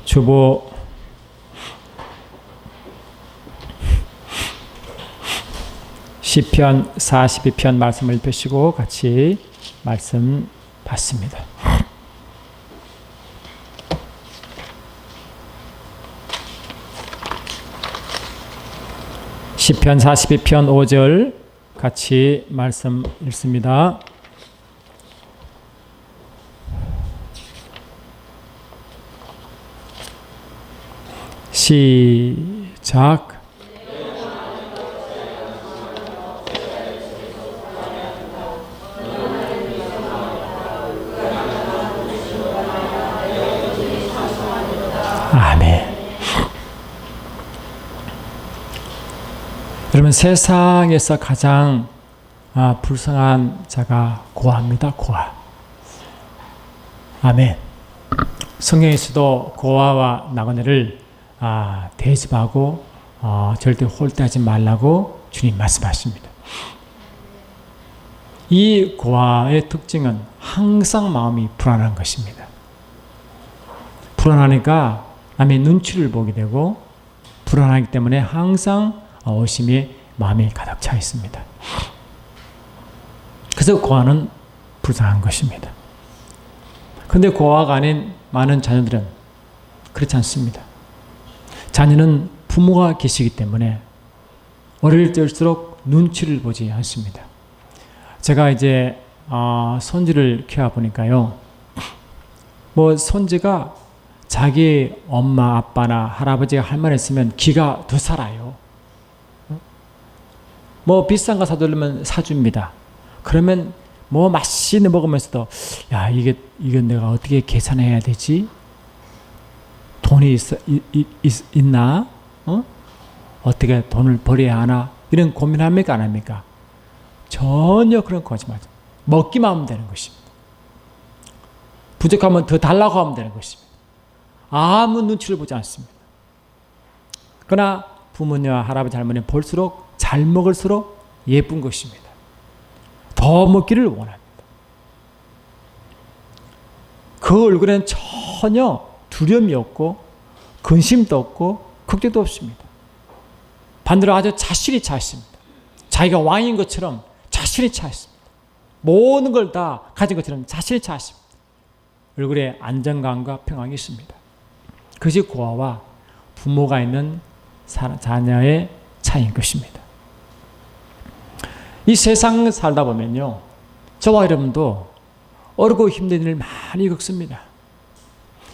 주보 시편 42편 말씀을 펴시고 같이 말씀 받습니다. 시편 42편 5절 같이 말씀 읽습니다. 시작. 아멘. 여러분, 세상에서 가장 불쌍한 자가 고아입니다. 고아. 아멘. 성경에서도 고아와 나그네를 대접하고 절대 홀대하지 말라고 주님 말씀하십니다. 이 고아의 특징은 항상 마음이 불안한 것입니다. 불안하니까 남의 눈치를 보게 되고, 불안하기 때문에 항상 의심이 마음에 가득 차 있습니다. 그래서 고아는 불쌍한 것입니다. 그런데 고아가 아닌 많은 자녀들은 그렇지 않습니다. 자녀는 부모가 계시기 때문에 어릴 때일수록 눈치를 보지 않습니다. 제가 이제 손주를 키워보니까요, 손주가 자기 엄마 아빠나 할아버지가 할 말 있으면 기가 더 살아요. 비싼 거 사주려면 사줍니다. 그러면 맛있는 먹으면서도 이건 내가 어떻게 계산해야 되지? 돈이 있나? 어떻게 돈을 벌여야 하나? 이런 고민합니까? 안 합니까? 전혀 그런 거 하지 마세요. 먹기만 하면 되는 것입니다. 부족하면 더 달라고 하면 되는 것입니다. 아무 눈치를 보지 않습니다. 그러나 부모님과 할아버지 할머니는 볼수록 잘 먹을수록 예쁜 것입니다. 더 먹기를 원합니다. 그 얼굴에는 전혀 두려움이 없고 근심도 없고 걱정도 없습니다. 반대로 아주 자신이 차 있습니다. 자기가 왕인 것처럼 자신이 차 있습니다. 모든 걸 다 가진 것처럼 자신이 차 있습니다. 얼굴에 안정감과 평안이 있습니다. 그것이 고아와 부모가 있는 자녀의 차이인 것입니다. 이 세상 살다 보면요, 저와 여러분도 어렵고 힘든 일을 많이 겪습니다.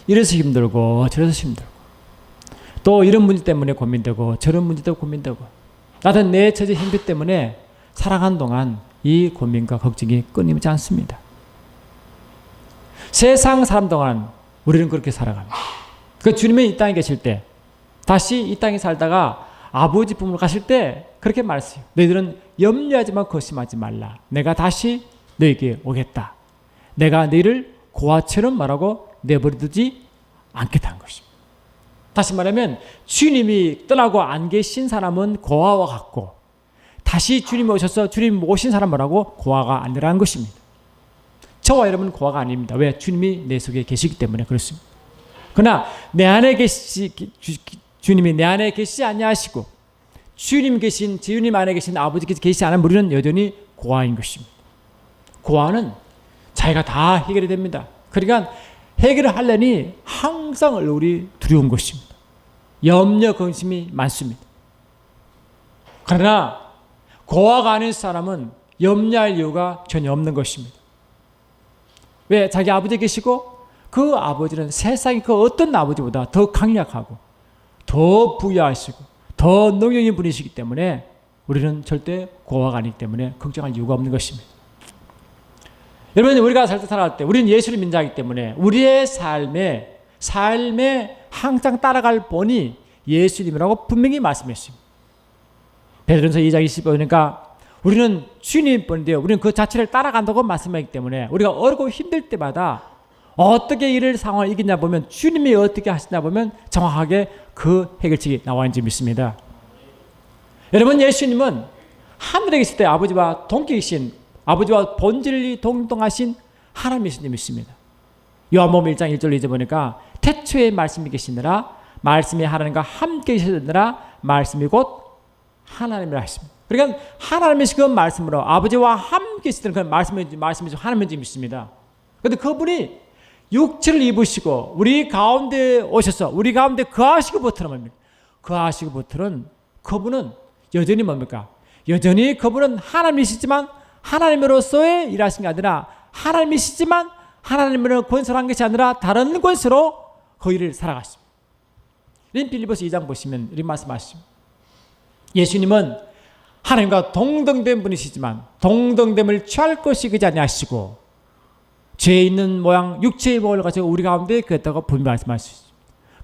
이래서 힘들고 저래서 힘들고, 또 이런 문제 때문에 고민되고 저런 문제 때문에 고민되고, 나도 내 처지 힘들 때문에 살아가는 동안 이 고민과 걱정이 끊이지 않습니다. 세상 사는 동안 우리는 그렇게 살아갑니다. 주님이 이 땅에 계실 때, 다시 이 땅에 살다가 아버지 품으로 가실 때 그렇게 말했어요. 너희들은 염려하지만 거심하지 말라. 내가 다시 너에게 오겠다. 내가 너희를 고아처럼 말하고 내버려두지 않겠다는 것입니다. 다시 말하면 주님이 떠나고 안 계신 사람은 고아와 같고, 다시 주님이 오셔서 주님이 오신 사람이라고 고아가 아니라는 것입니다. 저와 여러분은 고아가 아닙니다. 왜? 주님이 내 속에 계시기 때문에 그렇습니다. 그러나 내 안에 주님이 내 안에 계시지 아니하시고 주님 안에 계신 아버지께서 계시지 않은 우리는 여전히 고아인 것입니다. 고아는 자기가 다 해결이 됩니다. 그러니까 해결을 하려니 항상 얼굴이 두려운 것입니다. 염려 근심이 많습니다. 그러나 고아가 아닌 사람은 염려할 이유가 전혀 없는 것입니다. 왜? 자기 아버지 계시고 그 아버지는 세상의 그 어떤 아버지보다 더 강력하고 더 부유하시고 더 능력인 분이시기 때문에 우리는 절대 고아가 아니기 때문에 걱정할 이유가 없는 것입니다. 여러분, 우리가 살아갈 때 우리는 예수를 믿는 자이기 때문에 우리의 삶에 항상 따라갈 본이 예수님이라고 분명히 말씀했습니다. 베드로전서 2장 20절 보니까 우리는 주님 뿐인데요, 우리는 그 자체를 따라간다고 말씀하기 때문에 우리가 어렵고 힘들 때마다 어떻게 이를 상황을 이기냐 보면, 주님이 어떻게 하시냐 보면 정확하게 그 해결책이 나와 있는지 믿습니다. 여러분, 예수님은 하늘에 계실 때 아버지와 동격이신, 아버지와 본질이 동등하신 하나님이신 줄 믿습니다. 요한복음 1장 1절로 이제 보니까 태초에 말씀이 계시느라 말씀이 하나님과 함께 계시느라 말씀이 곧 하나님이라 했습니다. 그러니까 하나님이시 그 말씀으로 아버지와 함께 계시던 그 말씀이 하나님인지 믿습니다. 그런데 그분이 육체를 입으시고 우리 가운데 오셔서 우리 가운데 거하시고부터는 뭡니까? 거하시고부터는 그분은 여전히 뭡니까? 여전히 그분은 하나님이시지만 하나님으로서의 일하신 게 아니라 하나님이시지만 하나님으로 권설한 것이 아니라 다른 권세로 그 일을 살아갔습니다. 빌립보서 2장 보시면 이런 말씀하십니다. 예수님은 하나님과 동등된 분이시지만 동등됨을 취할 것이 그지 아니하시고 죄 있는 모양 육체의 몸을 가지고 우리 가운데 그랬다고 분명히 말씀하시죠.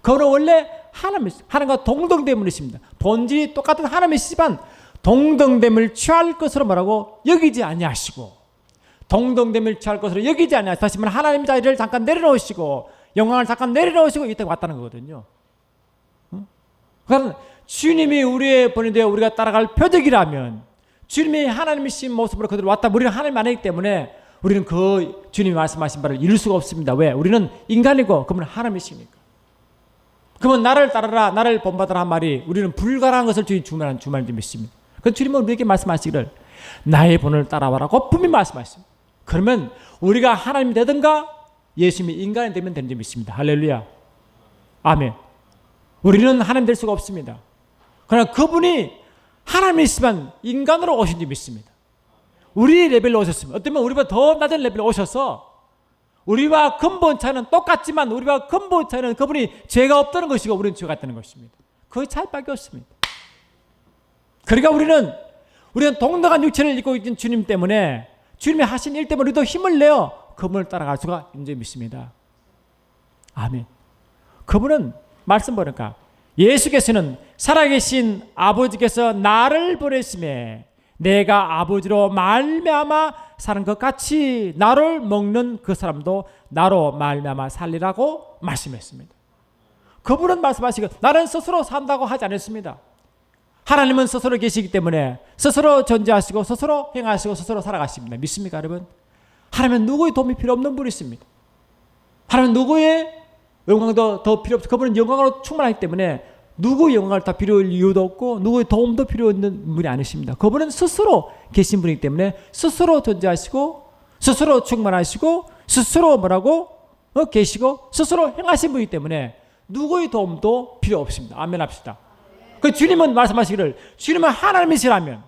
그분은 원래 하나님과 동등된 분이십니다. 본질이 똑같은 하나님이시지만 동등됨을 취할 것으로 뭐라고 여기지 아니하시고 동등됨을 취할 것으로 여기지 아니하시고 다시 말하면 하나님 자리를 잠깐 내려놓으시고 영광을 잠깐 내려놓으시고 이때 왔다는 거거든요. 그러니까 주님이 우리의 본이 되어 우리가 따라갈 표적이라면 주님이 하나님이신 모습으로 그대로 왔다. 우리는 하나님 아니기 때문에 우리는 그 주님이 말씀하신 바를 이룰 수가 없습니다. 왜? 우리는 인간이고 그분은 하나님이시니까. 그러면 나를 따르라 나를 본받으라 한 말이 우리는 불가능한 것을 주님 주말한 주말인 믿습니다. 그 주님은 우리에게 말씀하시기를 나의 본을 따라와라고 분명히 말씀하십니다. 그러면 우리가 하나님이 되든가 예수님이 인간이 되면 되는 줄 믿습니다. 할렐루야. 아멘. 우리는 하나님 될 수가 없습니다. 그러나 그분이 하나님이시지만 인간으로 오신 줄 믿습니다. 우리 레벨로 오셨습니다. 어쩌면 우리보다 더 낮은 레벨로 오셔서 우리와 근본 차이는 똑같지만 우리와 근본 차이는 그분이 죄가 없다는 것이고 우리는 죄가 있다는 것입니다. 그 차이밖에 없습니다. 그러니까 우리는 동등한 육체를 입고 있는 주님 때문에 주님이 하신 일 때문에 우리도 힘을 내어 그분을 따라갈 수가 있는 믿습니다. 아멘. 그분은 말씀 보니까 예수께서는 살아계신 아버지께서 나를 보내심에 내가 아버지로 말미암아 사는 것 같이 나를 먹는 그 사람도 나로 말미암아 살리라고 말씀했습니다. 그분은 말씀하시고 나는 스스로 산다고 하지 않았습니다. 하나님은 스스로 계시기 때문에 스스로 존재하시고 스스로 행하시고 스스로 살아가십니다. 믿습니까 여러분? 하나님은 누구의 도움이 필요 없는 분이십니다. 하나님은 누구의 영광도 더 필요 없고 그분은 영광으로 충만하기 때문에 누구의 영광을 다 필요할 이유도 없고 누구의 도움도 필요 없는 분이 아니십니다. 그분은 스스로 계신 분이기 때문에 스스로 존재하시고 스스로 충만하시고 스스로 계시고 스스로 행하신 분이기 때문에 누구의 도움도 필요 없습니다. 아멘 합시다. 그 주님은 말씀하시기를 주님은 하나님이시라면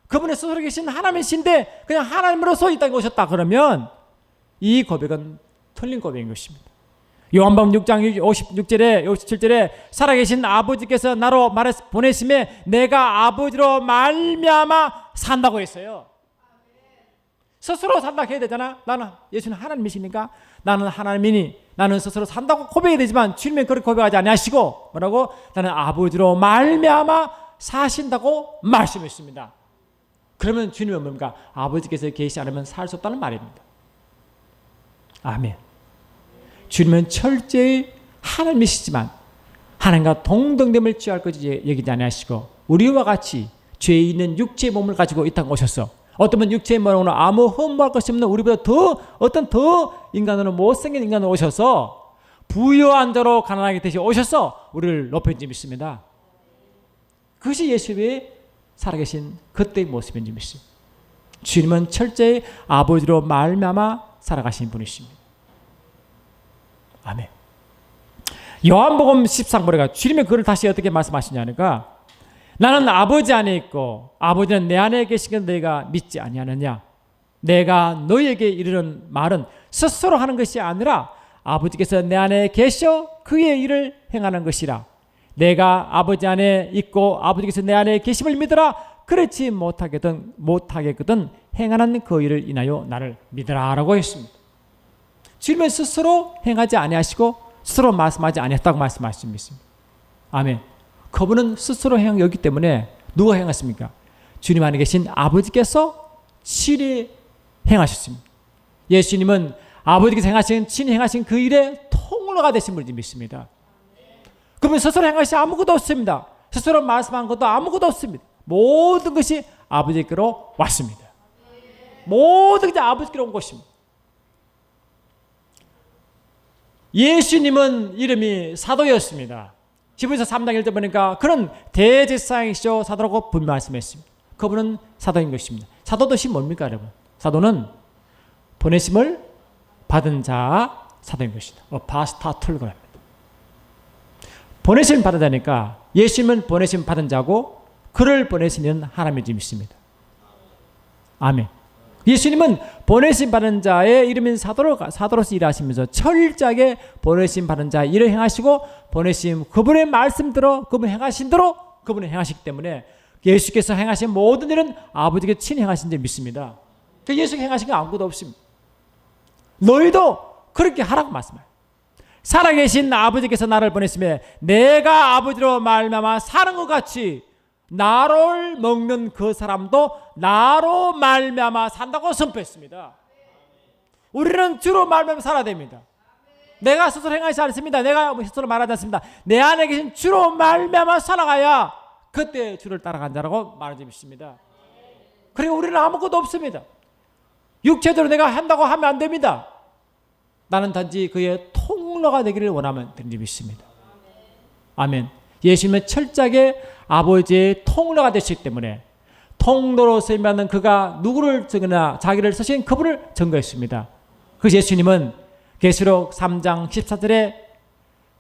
그분의 스스로 계신 하나님이신데 그냥 하나님으로서 이 땅에 오셨다 그러면 이 고백은 틀린 고백인 것입니다. 요한복음 6장 56절에 57절에 살아계신 아버지께서 나로 보내심에 내가 아버지로 말미암아 산다고 했어요. 스스로 산다고 해야 되잖아. 나는 예수는 하나님이시니까 나는 하나님이니 나는 스스로 산다고 고백해야 되지만 주님은 그렇게 고백하지 아니하시고 뭐라고? 나는 아버지로 말미암아 사신다고 말씀했습니다. 그러면 주님은 뭡니까? 아버지께서 계시지 않으면 살 수 없다는 말입니다. 아멘. 주님은 철저히 하나님이시지만 하나님과 동등됨을 취할 것이 얘기지 아니하시고 우리와 같이 죄 있는 육체의 몸을 가지고 이 땅에 오셔서 어떤 육체의 몸으로 아무 흠모할 것이 없는 우리보다 더 인간으로 못생긴 인간으로 오셔서 부유한 자로 가난하게 되시 오셔서 우리를 높여준 믿습니다. 그것이 예수의 살아계신 그때의 모습인지 믿습니다. 주님은 철저히 아버지로 말미암아 살아가신 분이십니다. 아멘. 요한복음 13장에 주님이 그걸 다시 어떻게 말씀하시냐니까 나는 아버지 안에 있고 아버지는 내 안에 계시건 너희가 믿지 아니하느냐. 내가 너희에게 이르는 말은 스스로 하는 것이 아니라 아버지께서 내 안에 계셔 그의 일을 행하는 것이라. 내가 아버지 안에 있고 아버지께서 내 안에 계심을 믿으라. 그렇지 못하겠거든 행하는 그 일을 인하여 나를 믿으라 라고 했습니다. 주님은 스스로 행하지 아니하시고 스스로 말씀하지 아니했다고 말씀하십니다. 아멘. 그분은 스스로 행하기 때문에 누가 행했습니까? 주님 안에 계신 아버지께서 친히 행하셨습니다. 예수님은 아버지께서 친히 행하신 그 일에 통로가 되신 분이 믿습니다. 그분 스스로 행하신 아무것도 없습니다. 스스로 말씀한 것도 아무것도 없습니다. 모든 것이 아버지께로 왔습니다. 모든 것이 아버지께로 온 것입니다. 예수님은 이름이 사도였습니다. 히브리서 3장 1절 보니까 그는 대제사장이시죠 사도라고 분명히 말씀했습니다. 그분은 사도인 것입니다. 사도 뜻이 뭡니까 여러분? 사도는 보내심을 받은 자 사도인 것이다. 바스타툴 그럽니다. 보내심 받은 자니까 예수님은 보내심 받은 자고 그를 보내시는 하나님의 줄 믿습니다. 아멘. 예수님은 보내심 받은 자의 이름인 사도로서 일하시면서 철저하게 보내심 받은 자의 일을 행하시고 보내심 그분의 말씀대로 그분 행하신 대로 그분이 행하시기 때문에 예수께서 행하신 모든 일은 아버지께 친히 행하신 줄 믿습니다. 예수가 행하신 게 아무것도 없습니다. 너희도 그렇게 하라고 말씀해요. 살아계신 아버지께서 나를 보냈으며 내가 아버지로 말미암아 사는 것 같이 나를 먹는 그 사람도 나로 말미암아 산다고 선포했습니다. 우리는 주로 말미암아 살아야 됩니다. 내가 스스로 행하지 않습니다. 내가 스스로 말하지 않습니다. 내 안에 계신 주로 말미암아 살아가야 그때 주를 따라간 자라고 말하지 않습니다. 그리고 우리는 아무것도 없습니다. 육체적으로 내가 한다고 하면 안 됩니다. 나는 단지 그의 통로가 되기를 원하면 되는 줄 믿습니다. 아멘. 예수님은 철저하게 아버지의 통로가 되시기 때문에 통로로 쓰임받는 그가 누구를 증거나 자기를 쓰신 그분을 증거했습니다. 그 예수님은 계시록 3장 14절에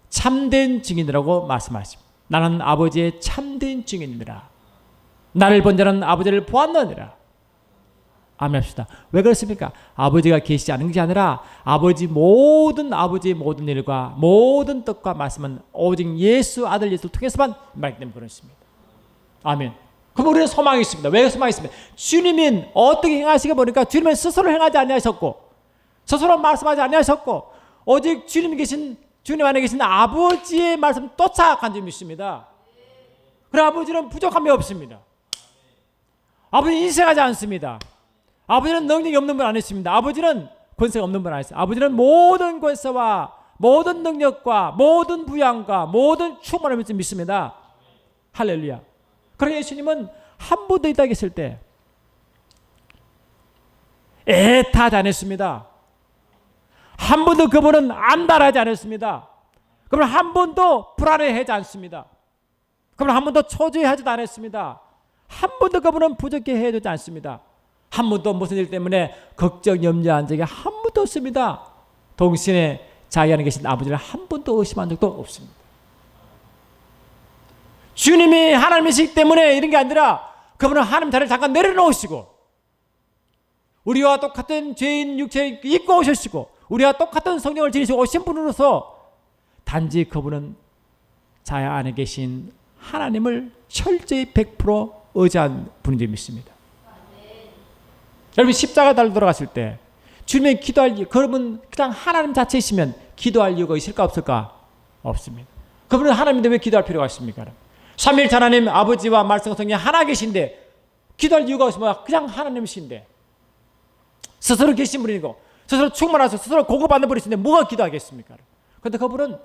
참된 증인이라고 말씀하십니다. 나는 아버지의 참된 증인이라. 나를 본 자는 아버지를 보았느니라. 아멘 합시다. 왜 그렇습니까? 아버지가 계시지 않은 것이 아니라 아버지의 모든 일과 모든 뜻과 말씀은 오직 예수 아들 예수를 통해서만 말하기 때문에 그렇습니다. 아멘. 그럼 우리는 소망이 있습니다. 왜 소망이 있습니까? 주님은 어떻게 행하시게 보니까 주님은 스스로 행하지 아니하셨고 스스로 말씀하지 아니하셨고 오직 주님 안에 계신 아버지의 말씀 쫓아간 줄 믿습니다. 그래 아버지는 부족함이 없습니다. 아버지는 인색하지 않습니다. 아버지는 능력이 없는 분 아니십니다. 아버지는 권세가 없는 분 아니십니다. 아버지는 모든 권세와 모든 능력과 모든 부양과 모든 충만을 믿습니다. 할렐루야. 그러나 예수님은 한 분도 있다 계실 때 애타지 않았습니다. 한 번도 그분은 안달하지 않았습니다. 그분은 한 번도 불안해하지 않습니다. 그분은 한 번도 초조해하지도 않았습니다. 한 번도 그분은 부족해하지 않습니다. 한 번도 무슨 일 때문에 걱정 염려한 적이 한 번도 없습니다. 동시에 자기 안에 계신 아버지를 한 번도 의심한 적도 없습니다. 주님이 하나님이시기 때문에 이런 게 아니라 그분은 하나님 자리를 잠깐 내려놓으시고 우리와 똑같은 죄인 육체에 입고 오셨시고 우리와 똑같은 성령을 지니시고 오신 분으로서 단지 그분은 자기 안에 계신 하나님을 철저히 100% 의지한 분인 줄 믿습니다. 여러분 십자가 달로 돌아갔을 때 주님의 기도할 이유, 그러면 그냥 하나님 자체이시면 기도할 이유가 있을까 없을까? 없습니다. 그분은 하나님인데 왜 기도할 필요가 있습니까? 삼위일체 하나님 아버지와 말씀과 성령이 하나 계신데 기도할 이유가 없으면 그냥 하나님이신데 스스로 계신 분이고 스스로 충만하셔서 스스로 공급받는 분이신데 뭐가 기도하겠습니까? 그런데 그분은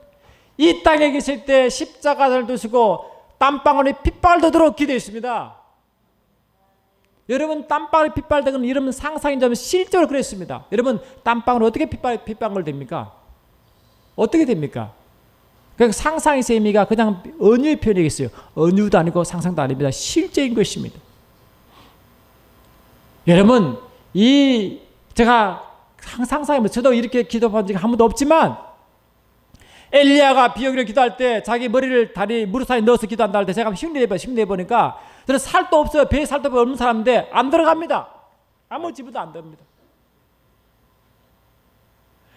이 땅에 계실 때 십자가를 두시고 땀방울이 핏발도 들어 기도했습니다. 여러분 땀방울이 핏발되는 이러면 상상인자면 실제로 그랬습니다. 여러분 땀방울이 어떻게 핏방울 됩니까? 어떻게 됩니까? 그러니까 상상의 의미가 그냥 은유의 표현이겠어요. 은유도 아니고 상상도 아닙니다. 실제인 것입니다. 여러분 제가 상상해보면 저도 이렇게 기도한 적이 한 번도 없지만 엘리야가 비오기를 기도할 때 자기 머리를 다리 무릎 사이에 넣어서 기도한다 할 때 제가 흉내내보니까 저는 살도 없어요. 배에 살도 없는 사람인데 안 들어갑니다. 아무 집어도 안 됩니다.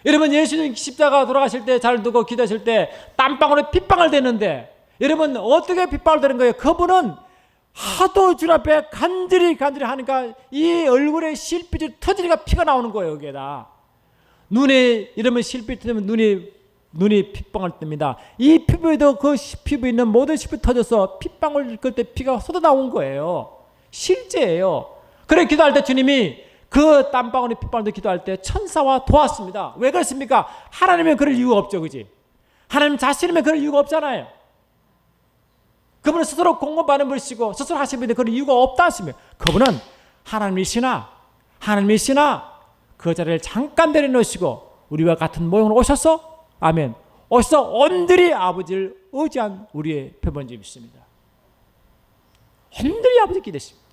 여러분 예수님 십자가 돌아가실 때 잘 두고 기도하실 때 땀방울에 핏방울 되는데 여러분 어떻게 핏방울 되는 거예요? 그분은 하도 주 앞에 간절히 하니까 이 얼굴에 실핏이 터지니까 피가 나오는 거예요. 여기에다 눈에 이러면 실핏 터지면 눈이 핏방울 뜹니다. 이 피부에도 그 피부에 있는 모든 실핏이 터져서 핏방울 끓 때 피가 쏟아 나온 거예요. 실제예요. 그래 기도할 때 주님이 그 땀방울이 핏방울도 기도할 때 천사와 도왔습니다. 왜 그렇습니까? 하나님은 그럴 이유가 없죠. 그지? 하나님 자신이면 그럴 이유가 없잖아요. 그분은 스스로 공급받는 분이시고 스스로 하시는 분인데 그럴 이유가 없다 하시면 그분은 하나님이시나 그 자리를 잠깐 내려놓으시고 우리와 같은 모형으로 오셔서 아멘. 어서 온들이 아버지를 의지한 우리의 표본점이 있습니다. 온들이 아버지 기대십니다.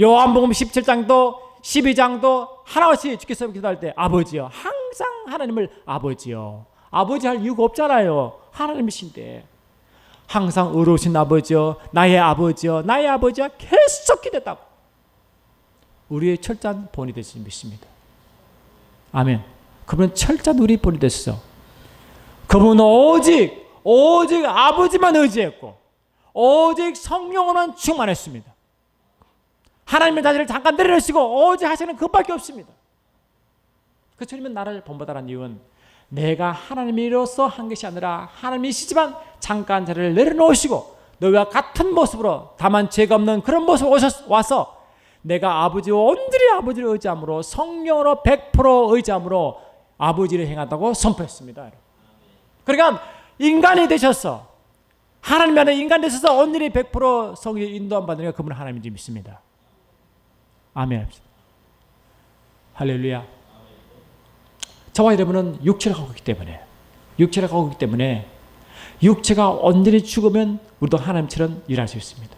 요한복음 17장도 12장도 하나같이 주께서 기도할 때 아버지요, 항상 하나님을 아버지요, 아버지 할 이유가 없잖아요. 하나님이신데 항상 의로우신 아버지요, 나의 아버지요, 나의 아버지와 계속 기도했다고. 우리의 철저한 본이 되시는 믿습니다. 아멘. 그분은 철저한 우리 본이 되셔서 그분은 오직 아버지만 의지했고 오직 성령으로만 충만했습니다. 하나님의 자리를 잠깐 내려놓으시고 오직 하시는 그밖에 없습니다. 그 주님은 나를 본받아라는 이유는 내가 하나님이로서 한 것이 아니라 하나님이시지만 잠깐 자리를 내려놓으시고 너희와 같은 모습으로 다만 죄가 없는 그런 모습으로 와서 내가 아버지와 온전히 아버지를 의지함으로 성령으로 100% 의지함으로 아버지를 행한다고 선포했습니다. 그러니까 인간이 되셔서 하나님 안에 인간이 되셔서 온전히 100% 성령 인도함 받으니까 그분은 하나님인지 믿습니다. 아멘. 할렐루야. 저와 여러분은 육체를 갖고 있기 때문에 육체가 온전히 죽으면 우리도 하나님처럼 일할 수 있습니다.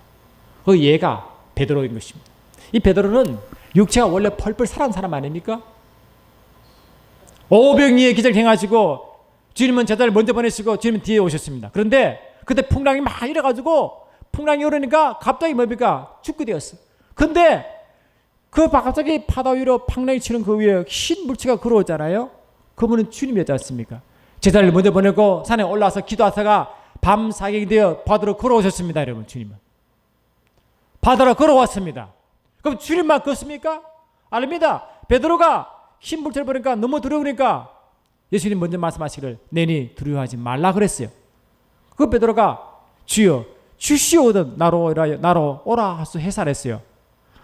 그 예가 베드로인 것입니다. 이 베드로는 육체가 원래 펄펄 살아난 사람 아닙니까? 오병이의 기적을 행하시고 주님은 제자를 먼저 보내시고 주님은 뒤에 오셨습니다. 그런데 그때 풍랑이 막 일어가지고 풍랑이 오르니까 갑자기 뭡니까? 죽게 되었어. 근데 그 갑자기 바다 위로 풍랑이 치는 그 위에 흰 물체가 걸어오잖아요. 그분은 주님이었지 않습니까? 제자를 먼저 보내고 산에 올라와서 기도하다가 밤 사경이 되어 바다로 걸어오셨습니다. 여러분, 주님은 바다로 걸어왔습니다. 그럼 주님만 걷습니까? 아닙니다. 베드로가 흰 물체를 보니까 너무 두려우니까 예수님 먼저 말씀하시기를 내니 두려워하지 말라 그랬어요. 그 베드로가 주여 주시오든 나로 오라 하소 해살했어요.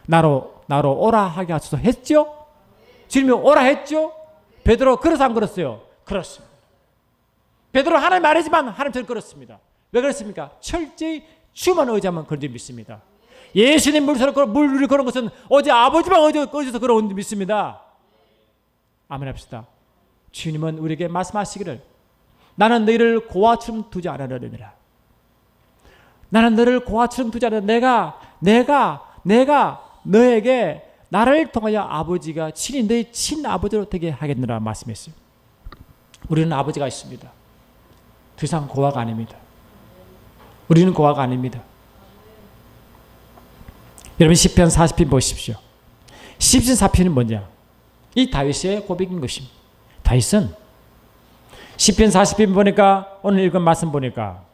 나로 오라 하게 하소서 했죠? 주님이 오라 했죠? 베드로 그래서 안 걸었어요? 그렇습니다. 베드로 하나님 아니지만 하나님처럼 걸었습니다. 왜 그렇습니까? 철저히 주만 의지하면 그런 줄 믿습니다. 예수님 물 위를 걸은 것은 어제 아버지만 의지해서 걸어온 줄 믿습니다. 아멘 합시다. 주님은 우리에게 말씀하시기를 나는 너희를 고아처럼 두지 않으려느니라. 나는 너를 고아처럼 두지 않으려 내가 너에게 나를 통하여 아버지가 친히 너희 친아버지로 되게 하겠느라 말씀했어요. 우리는 아버지가 있습니다. 더 이상 고아가 아닙니다. 우리는 고아가 아닙니다. 여러분 시편 40편 보십시오. 시편 40편은 뭐냐? 이 다윗의 고백인 것입니다. 다윗은 시편 40편 보니까 오늘 읽은 말씀 보니까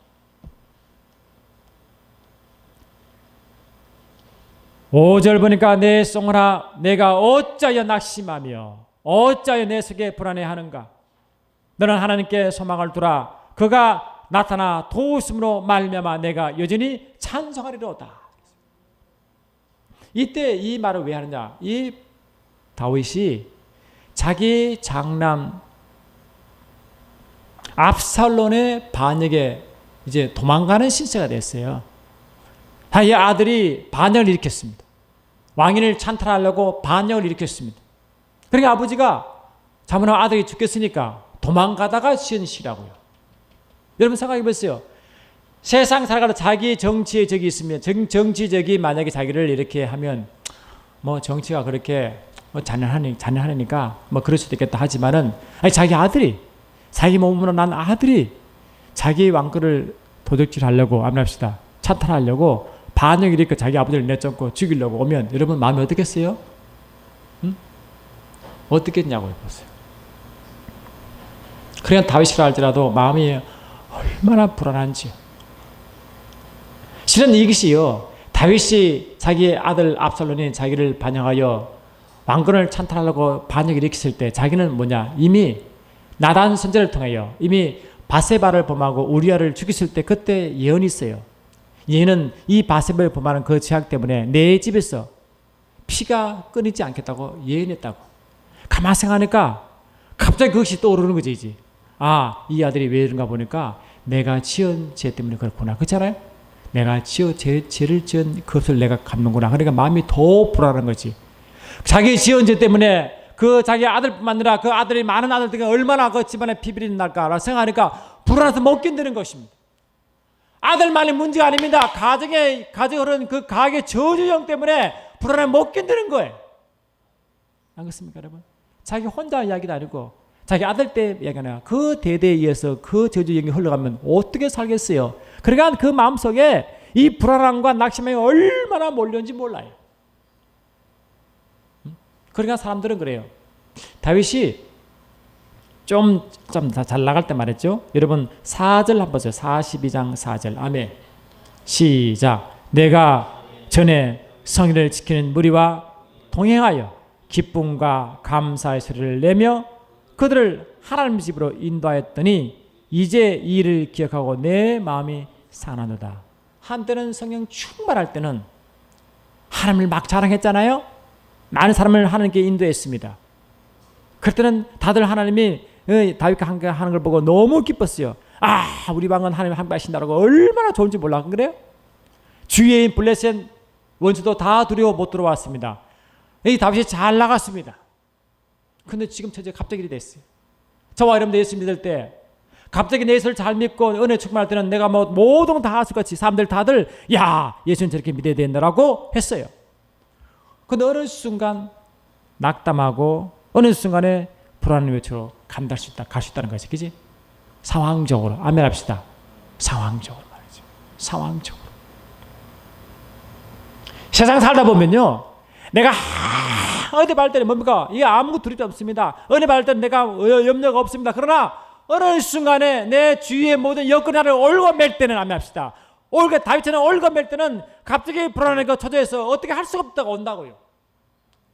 5절 보니까 내 송아라 내가 어찌하여 낙심하며 어찌하여 내 속에 불안해하는가. 너는 하나님께 소망을 두라. 그가 나타나 도우심으로 말미암아 내가 여전히 찬송하리로다. 이때 이 말을 왜 하느냐? 이 다윗이 자기 장남 압살롬의 반역에 이제 도망가는 신세가 됐어요. 이 아들이 반역을 일으켰습니다. 왕위를 찬탈하려고 반역을 일으켰습니다. 그러니까 아버지가 자문한 아들이 죽겠으니까 도망가다가 지은 시라고요. 여러분 생각해 보세요. 세상 살아가는 자기 정치의 적이 있으면 정치적이 만약에 자기를 이렇게 하면 뭐 정치가 그렇게 잔인하니까 뭐 그럴 수도 있겠다 하지만은 아니 자기 아들이 자기 몸으로 난 아들이 자기 왕권을 도적질하려고 암납시다 찬탈하려고 반역을 일으켜 자기 아버지를 내쫓고 죽이려고 오면 여러분 마음이 어떻겠어요? 응? 어떻겠냐고 보세요. 그러니까 다윗이라 할지라도 마음이 얼마나 불안한지요. 실은 이것이요. 다윗이 자기 아들 압살롬이 자기를 반역하여 왕권을 찬탈하려고 반역을 일으켰을 때 자기는 뭐냐? 이미 나단 선지자를 통하여 이미 바세바를 범하고 우리아를 죽였을 때 그때 예언이 있어요. 얘는 이 바세바를 범하는 그 죄악 때문에 내 집에서 피가 끊이지 않겠다고 예언했다고. 가만 생각하니까 갑자기 그것이 떠오르는 거지 이제. 아, 이 아들이 왜 이런가 보니까 내가 지은 죄 때문에 그렇구나. 그렇잖아요? 내가 죄를 지은 그것을 내가 갚는구나. 그러니까 마음이 더 불안한 거지. 자기 지은 죄 때문에 그 자기 아들뿐만 아니라 그 아들이 많은 아들들에게 얼마나 그 집안에 비밀이 날까 생각하니까 불안해서 못 견디는 것입니다. 아들만이 문제가 아닙니다. 가정에 흐르는 그 가게의 저주형 때문에 불안해 못 견디는 거예요. 안 그렇습니까, 여러분? 자기 혼자 이야기도 아니고 자기 아들 때 이야기가 아니라 그 대대에 의해서 그 저주형이 흘러가면 어떻게 살겠어요? 그러니까 그 마음속에 이 불안함과 낙심이 얼마나 몰려온지 몰라요. 그러니까 사람들은 그래요. 다윗이 좀 잘 나갈 때 말했죠. 여러분 4절 한번 보세요. 42장 4절. 아멘. 시작. 내가 전에 성의를 지키는 무리와 동행하여 기쁨과 감사의 소리를 내며 그들을 하나님 집으로 인도하였더니 이제 이 일을 기억하고 내 마음이 상하노다. 한때는 성령 충만할 때는 하나님을 막 자랑했잖아요. 많은 사람을 하나님께 인도했습니다. 그럴 때는 다들 하나님이 다윗과 함께 하는 걸 보고 너무 기뻤어요. 아, 우리 방은 하나님 함께 하신다고 얼마나 좋은지 몰라. 그래요? 주위에 블레셋 원수도 다 두려워 못 들어왔습니다. 이 다윗이 잘 나갔습니다. 근데 지금 처지가 갑자기 이렇게 됐어요. 저와 여러분들 예수 믿을 때 갑자기 내 예수를 잘 믿고 은혜 충만할 때는 내가 뭐 모든 건 다 할 것 같이 사람들 다들 야, 예수는 저렇게 믿어야 된다라고 했어요. 근데 어느 순간 낙담하고 어느 순간에 불안한 외초로 감당할 수 있다, 갈 수 있다는 것이, 그지? 상황적으로. 아멘 합시다. 상황적으로 말이죠. 상황적으로. 세상 살다 보면요, 내가 어디 받을 때는 뭡니까? 이게 아무것도 두렵지 없습니다. 어디 받을 때는 내가 염려가 없습니다. 그러나 어느 순간에 내 주위의 모든 여건이 나를 올가맬 때는 아멘 합시다. 다윗처럼 올가맬 때는 갑자기 불안한 거 처져서 어떻게 할 수가 없다고 온다고요.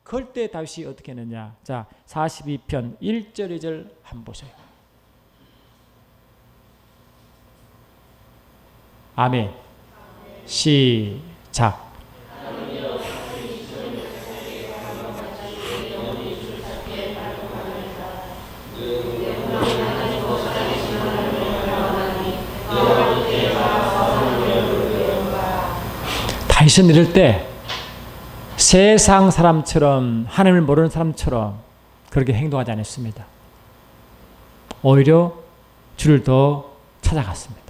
그럴 때 다윗이 어떻게 했느냐. 자, 42편 1절 2절 한번 보세요. 아멘. 시작. 다윗은 이럴 때 세상 사람처럼 하나님을 모르는 사람처럼 그렇게 행동하지 않았습니다. 오히려 주를 더 찾아갔습니다.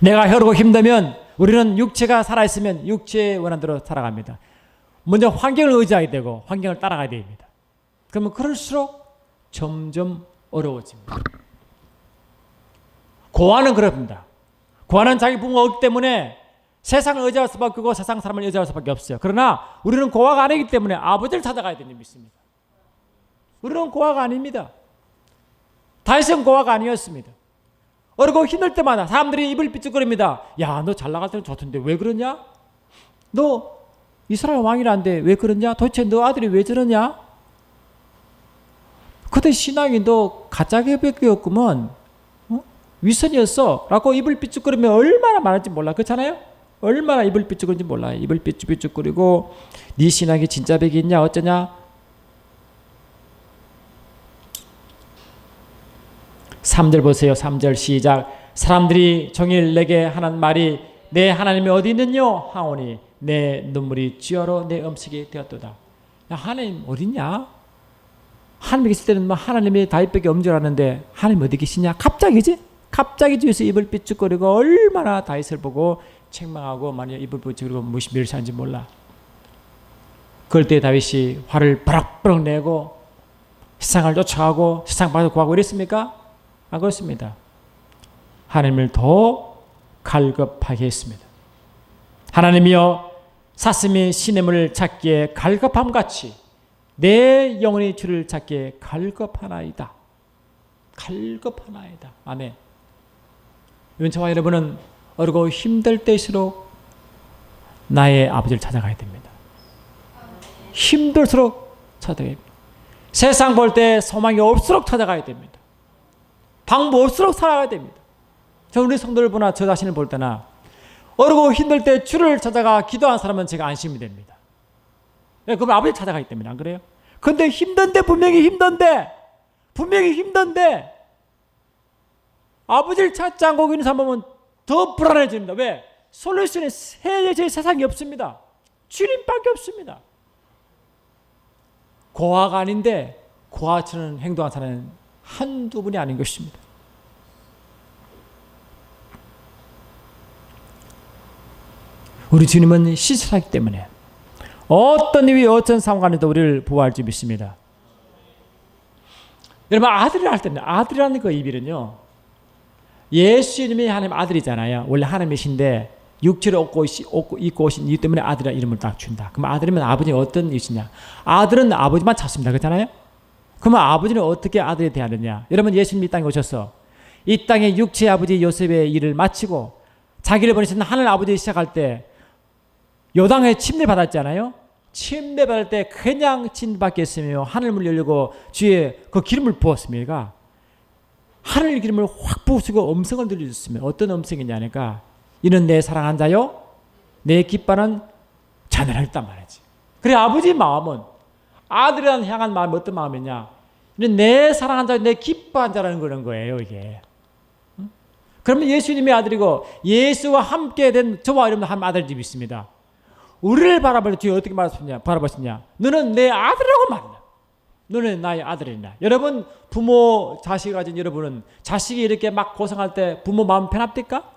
내가 혀르고 힘들면 우리는 육체가 살아있으면 육체의 원한대로 살아갑니다. 먼저 환경을 의지하게 되고 환경을 따라가야 됩니다. 그러면 그럴수록 점점 어려워집니다. 고아는 그럽니다. 고아는 자기 부모가 없기 때문에 세상을 의지할 수밖에 없고 세상 사람을 의지할 수밖에 없어요. 그러나 우리는 고아가 아니기 때문에 아버지를 찾아가야 되는 믿습니다. 우리는 고아가 아닙니다. 다윗은 고아가 아니었습니다. 어렵고 힘들 때마다 사람들이 입을 삐죽거립니다. 야, 너 잘 나갈 때는 좋던데 왜 그러냐? 너 이스라엘 왕이라는데 왜 그러냐? 도대체 너 아들이 왜 저러냐? 그때 신앙이 너 가짜개밖에 없구먼, 위선이었어 라고 입을 삐죽거리면 얼마나 많을지 몰라. 그렇잖아요? 얼마나 입을 삐죽거리는지 몰라요. 입을 삐죽삐죽거리고 네 신앙이 진짜 백이 있냐 어쩌냐. 3절 보세요. 3절 시작. 사람들이 종일 내게 하는 말이 내 하나님이 어디 있느뇨 하오니 내 눈물이 쥐어로 내 음식이 되었도다. 야, 하나님 어딨냐? 하나님이 계실 때는 뭐 하나님이 다윗밖에 없는 줄 알았는데 하나님 어디 계시냐? 갑자기지? 갑자기 뒤에서 입을 삐죽거리고 얼마나 다윗을 보고 책망하고 만약 입을 삐죽거리고 무엇이 멸시하는지 몰라. 그럴 때 다윗이 화를 버럭버럭 내고 세상을 쫓아가고 세상 받아 구하고 이랬습니까? 안 그렇습니다. 하나님을 더 갈급하게 했습니다. 하나님이여 사슴이 시냇물을 찾기에 갈급함같이 내 영혼이 주를 찾기에 갈급하나이다. 갈급하나이다. 아멘. 저와 여러분은 어렵고 힘들 때일수록 나의 아버지를 찾아가야 됩니다. 힘들수록 찾아가야 됩니다. 세상 볼 때 소망이 없을수록 찾아가야 됩니다. 방법 없을수록 살아가야 됩니다. 저 우리 성도를 보나 저 자신을 볼 때나 어렵고 힘들 때 주를 찾아가 기도한 사람은 제가 안심이 됩니다. 그러면 아버지를 찾아가기 때문에. 안 그래요? 근데 힘든데 분명히 힘든데 아버지를 찾지 않고 있는 사람은 더 불안해집니다. 왜? 솔루션이 세상에 없습니다. 주님밖에 없습니다. 고아가 아닌데 고아처럼 행동한 사람은 한두 분이 아닌 것입니다. 우리 주님은 신실하기 때문에 어떤 일이 어떤 상황에도 우리를 보호할 줄 믿습니다. 여러분, 아들이라 할 때는, 아들이라는 그 의미는요, 예수님이 하나님 아들이잖아요. 원래 하나님이신데 육체를 입고 오신 이유 때문에 아들이라는 이름을 딱 준다. 그럼 아들이면 아버지는 어떤 이시냐? 아들은 아버지만 찾습니다. 그렇잖아요? 그러면 아버지는 어떻게 아들에 대하느냐? 여러분, 예수님이 이 땅에 오셔서 이 땅에 육체의 아버지 요셉의 일을 마치고 자기를 보내신 하늘 아버지 시작할 때 요당에 침례 받았잖아요. 침례 받을 때 그냥 침례받겠으며 하늘문 열리고 주에 그 기름을 부었습니다. 하늘 기름을 확 부으시고 음성을 들려줬으면 어떤 음성이냐니까 이는 내 사랑한 자요 내 기뻐하는 자녀라 했단 말이지. 그래, 아버지의 마음은 아들이라는 향한 마음이 어떤 마음이냐? 이는 내 사랑한 자요 내 기뻐한 자라는 그런 거예요, 이게. 그러면 예수님의 아들이고 예수와 함께 된 저와 여러분도 한 아들 집이 있습니다. 우리를 바라볼 때 어떻게 바라보시냐? 너는 내 아들이라고 말이냐? 너는 나의 아들이냐? 여러분, 부모 자식을 가진 여러분은 자식이 이렇게 막 고생할 때 부모 마음 편합니까?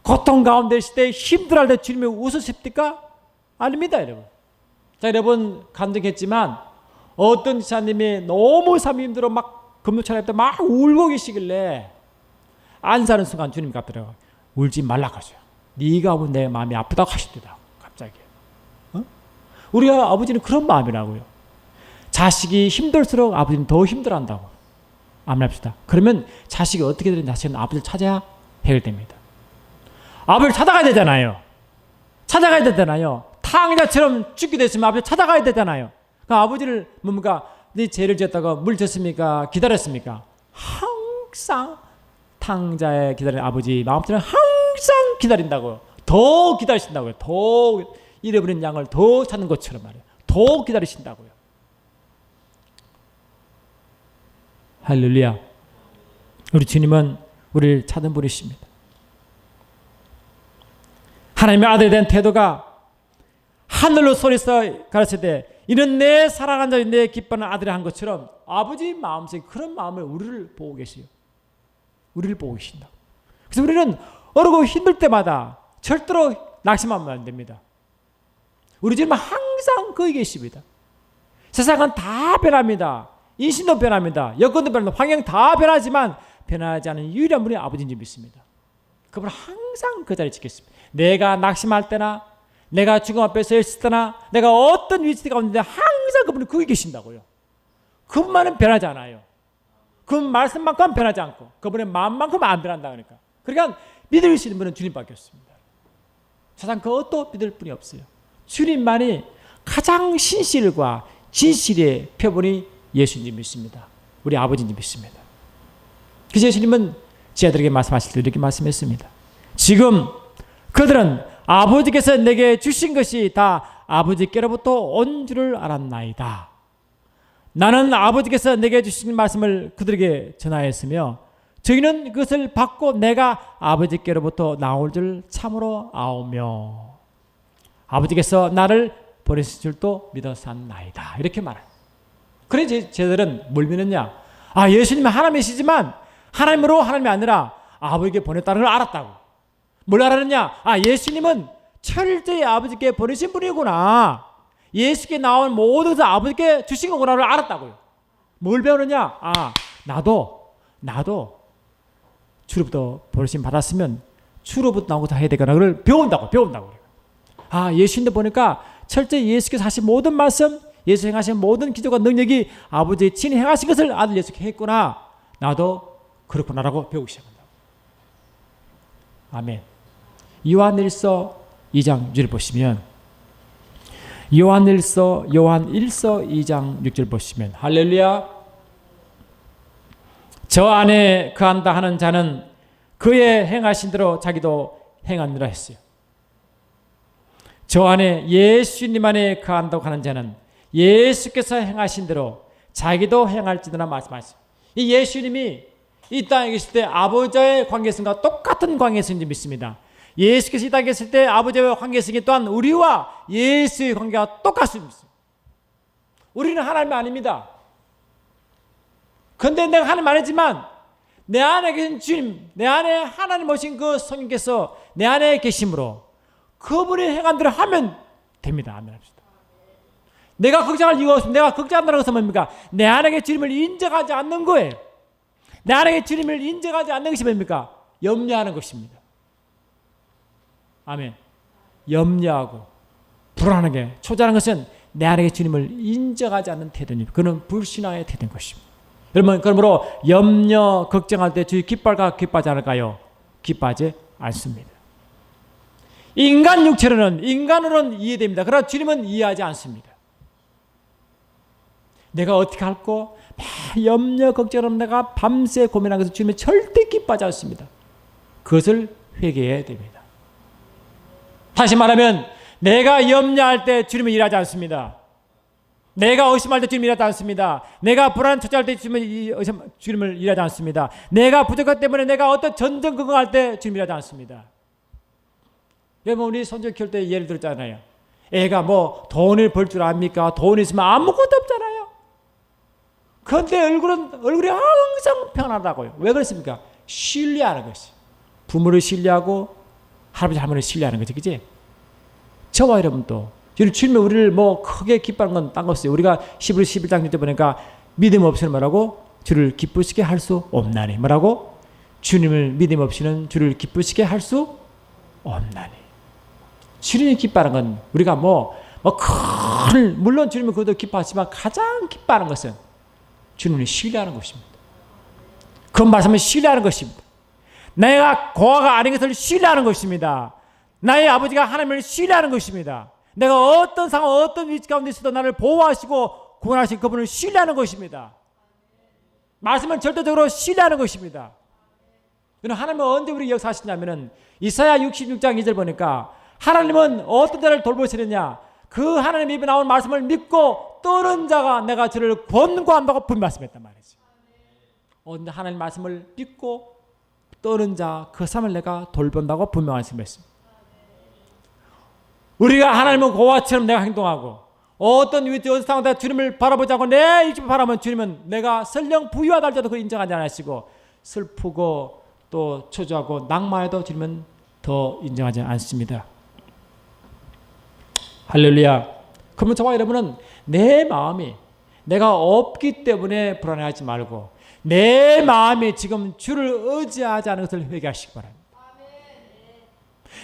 고통 가운데 있을 때 힘들어할 때 주님이 웃으십니까? 아닙니다, 여러분. 자, 여러분 감동했지만 어떤 지사님이 너무 삶이 힘들어 막 금요철에 때 막 울고 계시길래 안 사는 순간 주님 같더라고요. 울지 말라고 하죠. 네가 오면 내 마음이 아프다고 하시더라고요. 갑자기. 우리 아버지는 그런 마음이라고요. 자식이 힘들수록 아버지는 더 힘들어한다고. 암납시다. 그러면 자식이 어떻게 되든 자식은 아버지를 찾아야 해결됩니다. 아버지를 찾아가야 되잖아요. 찾아가야 되잖아요. 탕자처럼 죽게 됐으면 아버지 찾아가야 되잖아요. 그러니까 아버지를 뭡니까? 네 죄를 지었다가 물 줬습니까? 기다렸습니까? 항상 탕자에 기다리는 아버지 마음처럼 항상 기다린다고요. 더 기다리신다고요. 더 잃어버린 양을 더 찾는 것처럼 말이에요. 더 기다리신다고요. 할렐루야. 우리 주님은 우리를 찾은 분이십니다. 하나님의 아들에 대한 태도가 하늘로 소리서 가르칠 때 이는 내 사랑한 자여 내 기뻐하는 아들이 한 것처럼 아버지 마음속에 그런 마음을 우리를 보고 계시요. 우리를 보고 계신다. 그래서 우리는 어렵고 힘들 때마다 절대로 낙심하면 안 됩니다. 우리 주님은 항상 거기 계십니다. 세상은 다 변합니다. 인신도 변합니다. 여건도 변합니다. 환경 다 변하지만 변하지 않은 유일한 분이 아버지인 줄 믿습니다. 그분은 항상 그 자리에 지켰습니다. 내가 낙심할 때나 내가 죽음 앞에 서 있을 때나 내가 어떤 위치 가운데 항상 그분이 거기 계신다고요. 그분만은 변하지 않아요. 그분 말씀만큼 변하지 않고 그분의 마음만큼 안 변한다. 그러니까 믿을 수 있는 분은 주님밖에 없습니다. 세상 그 어떤 믿을 분이 없어요. 주님만이 가장 신실과 진실의 표본이 예수님 믿습니다. 우리 아버지님 믿습니다. 그래서 예수님은 제 아들에게 말씀하실 때 이렇게 말씀했습니다. 지금 그들은 아버지께서 내게 주신 것이 다 아버지께로부터 온 줄을 알았나이다. 나는 아버지께서 내게 주신 말씀을 그들에게 전하였으며 저희는 그것을 받고 내가 아버지께로부터 나올 줄 참으로 아오며 아버지께서 나를 보내실 줄도 믿어 샀나이다. 이렇게 말해요. 그래 쟤들은 뭘 믿느냐? 아, 예수님은 하나님이시지만 하나님으로 하나님이 아니라 아버지께 보냈다는 걸 알았다고. 뭘 알았느냐? 아, 예수님은 철저히 아버지께 보내신 분이구나. 예수께 나온 모든 것을 아버지께 주신 거구나를 알았다고요. 뭘 배우느냐? 아, 나도 주로부터 보내심 받았으면 주로부터 나오고 해야 되거나 그걸 배운다고. 아, 예수님도 보니까 철저히 예수께서 하신 모든 말씀, 예수 행하신 모든 기적과 능력이 아버지의 친히 행하신 것을 아들 예수께 했구나. 나도 그렇구나라고 배우기 시작한다. 아멘. 요한1서 2장 6절 보시면 요한 1서 2장 6절 보시면 할렐루야. 저 안에 거한다 하는 자는 그의 행하신 대로 자기도 행하느라 했어요. 저 안에 예수님 안에 거한다고 하는 자는 예수께서 행하신 대로 자기도 행할지니라 말씀하셨어요. 이 예수님이 이 땅에 계실 때 아버지와의 관계성과 똑같은 관계성인지 믿습니다. 예수께서 이 땅에 계실 때 아버지와의 관계성이 또한 우리와 예수의 관계가 똑같습니다. 우리는 하나님 아닙니다. 그런데 내가 하나님 아니지만 내 안에 계신 주님, 내 안에 하나님 오신 그 성령께서 내 안에 계심으로 그분의 행한 대로 하면 됩니다. 아멘 합시다. 내가 걱정할 이유가 없습니다. 내가 걱정한다는 것은 뭡니까? 내 안에 주님을 인정하지 않는 거예요. 내 안에 주님을 인정하지 않는 것이 뭡니까? 염려하는 것입니다. 아멘. 염려하고 불안하게 초조한 것은 내 안에 주님을 인정하지 않는 태도입니다. 그는 불신앙의 태도인 것입니다. 여러분, 그러므로 염려, 걱정할 때 주의 기뻐할까 기뻐하지 않을까요? 기뻐하지 않습니다. 인간 육체로는, 인간으로는 이해됩니다. 그러나 주님은 이해하지 않습니다. 내가 어떻게 할까? 막 염려, 걱정하면 내가 밤새 고민하는 것을 주님은 절대 기뻐하지 않습니다. 그것을 회개해야 됩니다. 다시 말하면 내가 염려할 때 주님은 일하지 않습니다. 내가 의심할 때 주님은 일하지 않습니다. 내가 불안 초조할 때 주님을 일하지 않습니다. 내가 부족하기 때문에 내가 어떤 전전긍긍할 때 주님 일하지 않습니다. 여러분, 우리 손주 키울 때 예를 들었잖아요. 애가 뭐 돈을 벌 줄 압니까? 돈이 있으면 아무것도 없잖아요. 그런데 얼굴이 항상 평안하다고요. 왜 그렇습니까? 신뢰하는 것이. 부모를 신뢰하고 할아버지 할머니를 신뢰하는 거지, 그지? 저와 여러분도 주님이 우리를 뭐 크게 기뻐하는 건 딴 것이에요. 우리가 11장 6절 보니까 믿음 없이는 뭐라고? 주를 기쁘시게 할 수 없나니. 뭐라고? 주님을 믿음 없이는 주를 기쁘시게 할 수 없나니. 주님이 기뻐하는 건 우리가 물론 주님은 그것도 기뻐하지만 가장 기뻐하는 것은 주님을 신뢰하는 것입니다. 그 말씀을 신뢰하는 것입니다. 내가 고아가 아닌 것을 신뢰하는 것입니다. 나의 아버지가 하나님을 신뢰하는 것입니다. 내가 어떤 상황, 어떤 위치 가운데 있어도 나를 보호하시고 구원하신 그분을 신뢰하는 것입니다. 말씀을 절대적으로 신뢰하는 것입니다. 하나님은 언제 우리 역사하시냐면은 이사야 66장 2절 보니까 하나님은 어떤 자를 돌보시느냐? 그 하나님 입에 나온 말씀을 믿고 떠는 자가 내가 저를 권고한다고 분명히 말씀했단 말이지. 근데 하나님 말씀을 믿고 떠는 자, 그 사람을 내가 돌본다고 분명히 말씀했습니다. 우리가 하나님은 고아처럼 내가 행동하고 어떤 위치 어떤 상황에 주님을 바라보지 않고 내 입을 바라보면 주님은 내가 설령 부유하다 할지라도 그걸 인정하지 않으시고 슬프고 또 초조하고 낭만해도 주님은 더 인정하지 않습니다. 할렐루야. 그러면 저와 여러분은 내 마음이 내가 없기 때문에 불안해하지 말고 내 마음이 지금 주를 의지하지 않은 것을 회개하시기 바랍니다.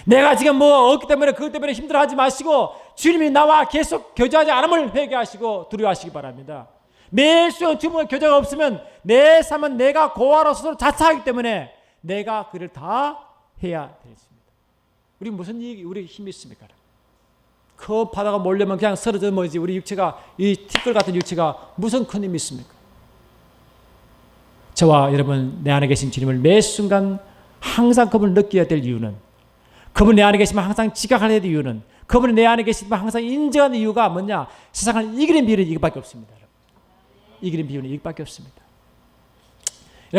내가 지금 뭐 없기 때문에 그것 때문에 힘들어하지 마시고 주님이 나와 계속 교제하지 않음을 회개하시고 두려워하시기 바랍니다. 매 순간 주님과 교제가 없으면 내 삶은 내가 고아로서 자처하기 때문에 내가 그를 다 해야 되겠습니다. 우리 무슨 우리 힘이 있습니까? 그 바다가 몰려면 그냥 쓰러져 뭐지. 우리 육체가 이 티끌 같은 육체가 무슨 큰 힘이 있습니까? 저와 여러분 내 안에 계신 주님을 매 순간 항상 그분을 느껴야 될 이유는 그분 내 안에 계시면 항상 지각해야 될 이유는 그분이 내 안에 계시면 항상 인정하는 이유가 뭐냐? 세상을 이기는 비율은 이것밖에 없습니다. 이기는 비율은 이것밖에 없습니다.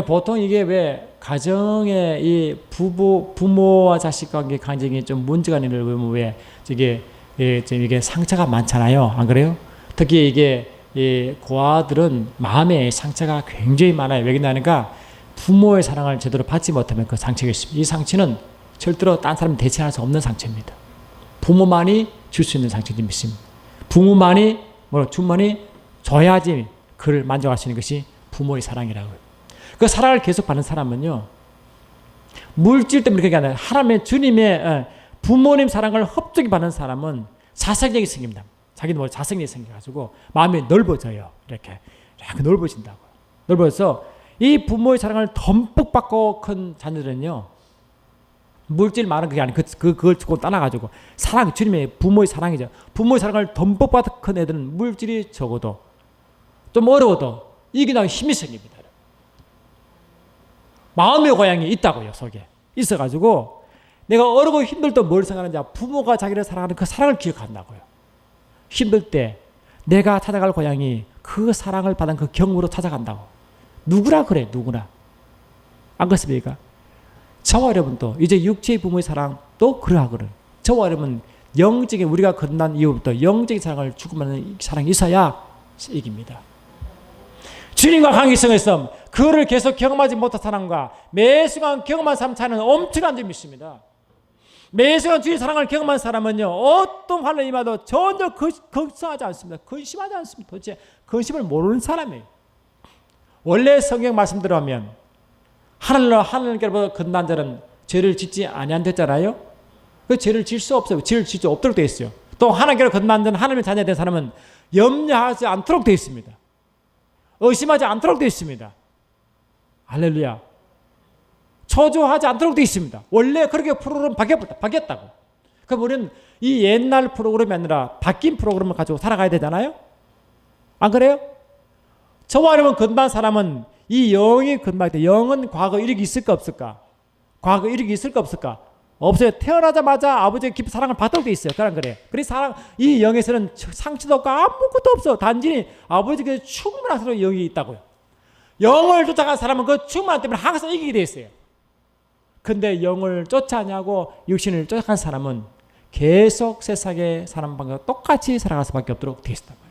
보통 이게 왜 가정의 이 부모와 자식 관계 간증이 좀 문제가 있는 거면 왜 이게 상처가 많잖아요. 안 그래요? 특히 이게 이 고아들은 마음에 상처가 굉장히 많아요. 왜 그러냐니까 부모의 사랑을 제대로 받지 못하면 그 상처가 있습니다. 이 상처는 절대로 딴 사람이 대체할 수 없는 상처입니다. 부모만이 줄 수 있는 상처를 믿습니다. 부모만이 주만이 줘야지 그를 만족할 수 있는 것이 부모의 사랑이라고요. 그 사랑을 계속 받는 사람은요, 물질 때문에 그게 아니라 하나님의 주님의 부모님 사랑을 흡족히 받는 사람은 자생력이 생깁니다. 자기도 자생력이 생겨가지고 마음이 넓어져요. 이렇게 넓어진다고. 넓어서 이 부모의 사랑을 덤뿍 받고 큰 자녀들은요, 물질 많은 그게 아니고 그걸 조금 따라가지고 사랑, 주님의 부모의 사랑이죠. 부모의 사랑을 덤뿍 받은 큰 애들은 물질이 적어도 좀 어려워도 이기나가 힘이 생깁니다. 마음의 고향이 있다고요. 속에 있어가지고 내가 어렵고 힘들 때 뭘 생각하느냐, 부모가 자기를 사랑하는 그 사랑을 기억한다고요. 힘들 때 내가 찾아갈 고향이 그 사랑을 받은 그 경우로 찾아간다고. 누구나 그래, 누구나. 안 그렇습니까? 저와 여러분도 이제 육체의 부모의 사랑도 그러하거든. 저와 여러분 영적인 우리가 건난 이후부터 영적인 사랑을 주고받는 사랑이 있어야 이깁니다. 주님과 관계성의 싸움, 그를 계속 경험하지 못한 사람과 매 순간 경험한 사람 차이는 엄청난 점이 있습니다. 매 순간 주의 사랑을 경험한 사람은요, 어떤 환란이 임하도 전혀 걱정하지 않습니다. 근심하지 않습니다. 도대체 근심을 모르는 사람이에요. 원래 성경 말씀대로 하면 하늘께로부터 건난 자는 죄를 짓지 아니한댔잖아요. 그 죄를 질 수 없어요. 죄를 짓지 없도록 되어 있어요. 또 하나님께로 건난 자는 하나님의 자녀된 사람은 염려하지 않도록 되어 있습니다. 의심하지 않도록 되어 있습니다. 할렐루야. 초조하지 않도록 되어 있습니다. 원래 그렇게 프로그램 바뀌었다고. 그럼 우리는 이 옛날 프로그램이 아니라 바뀐 프로그램을 가지고 살아가야 되잖아요. 안 그래요? 저와 여러분 건반 사람은 이 영이 건반일 때 영은 과거 이력이 있을까 없을까? 과거 이력이 있을까 없을까? 없어요. 태어나자마자 아버지의 깊은 사랑을 받도록 돼 있어요. 그래. 그래서 이 영에서는 상처도 없고 아무것도 없어. 단지 아버지께 충분한 사랑의 영이 있다고요. 영을 쫓아간 사람은 그 충만함 때문에 항상 이기게 돼 있어요. 근데 영을 쫓아냐고 육신을 쫓아간 사람은 계속 세상의 사람과 똑같이 살아갈 수밖에 없도록 돼 있단 말이에요.